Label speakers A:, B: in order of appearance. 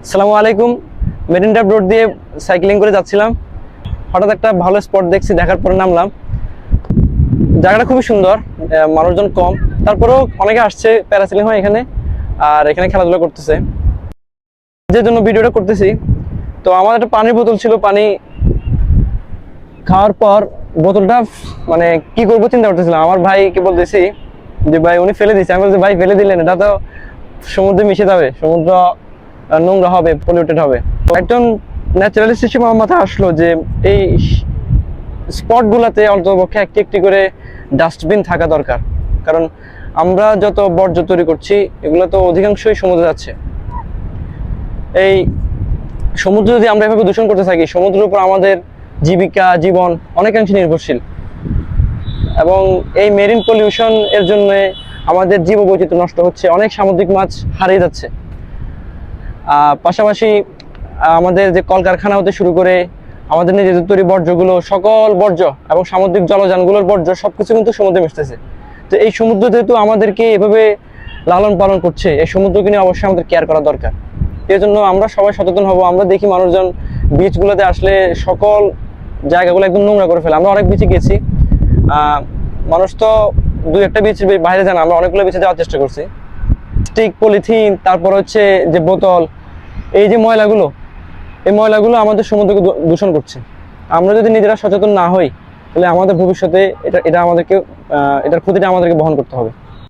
A: আসসালামু আলাইকুম। Marine drive road দিয়ে সাইক্লিং করে যাচ্ছিলাম, হঠাৎ একটা ভালো স্পট দেখছি, দেখার পরে নামলাম। জায়গাটা খুবই সুন্দর, মানুষজন কম, তারপরেও অনেকে আসছে, প্যারাসেলিং হয় এখানে, আর এখানে খেলাধুলা করতেছে। যে জন্য ভিডিওটা করতেছি, তো আমার একটা পানির বোতল ছিল, পানি খাওয়ার পর বোতলটা মানে কি করবো চিন্তা করতেছিলাম। আমার ভাইকে বলতেছি যে ভাই উনি ফেলে দিচ্ছে। আমি বলছি ভাই ফেলে দিলেন, এটা তো সমুদ্রে মিশে যাবে, সমুদ্র নোংরা হবে, পলিউটেড হবে। একজন ন্যাচারালিস্ট হিসেবে আমার মাথায় আসলো যে এই স্পট গুলাতে অন্ততপক্ষে একটি একটি করে ডাস্টবিন থাকা দরকার। কারণ আমরা যত বর্জ্য তৈরি করছি এগুলো তো অধিকাংশই সমুদ্রে যাচ্ছে। এই সমুদ্র যদি আমরা এভাবে দূষণ করতে থাকি, সমুদ্রের উপর আমাদের জীবিকা জীবন অনেকাংশে নির্ভরশীল, এবং এই মেরিন পলিউশন এর জন্য আমাদের জীববৈচিত্র্য নষ্ট হচ্ছে, অনেক সামুদ্রিক মাছ হারিয়ে যাচ্ছে। পাশাপাশি আমাদের যে কলকারখানা হতে শুরু করে আমাদের নিজেদের তৈরি বর্জ্যগুলো, সকল বর্জ্য এবং সামুদ্রিক জলযানগুলোর বর্জ্য সবকিছু কিন্তু সমুদ্রে মিশতেছে। তো এই সমুদ্র যেহেতু আমাদেরকে এভাবে লালন পালন করছে, এই সমুদ্রকে নিয়ে অবশ্যই আমাদের কেয়ার করা দরকার। এই জন্য আমরা সবাই সচেতন হব। আমরা দেখি মানুষজন বিচগুলোতে আসলে সকল জায়গাগুলো একদম নোংরা করে ফেলে। আমরা অনেক বিচে গেছি, মানুষ তো দুই একটা বিচ বাইরে যায় না, আমরা অনেকগুলো বিচে যাওয়ার চেষ্টা করছি। স্টিক, পলিথিন, তারপর হচ্ছে যে বোতল, এই যে ময়লাগুলো, এই ময়লাগুলো আমাদের সমুদ্রকে দূষণ করছে। আমরা যদি নিজেরা সচেতন না হই, তাহলে আমাদের ভবিষ্যতে এটা আমাদেরকে এটার ক্ষতিটা আমাদেরকে বহন করতে হবে।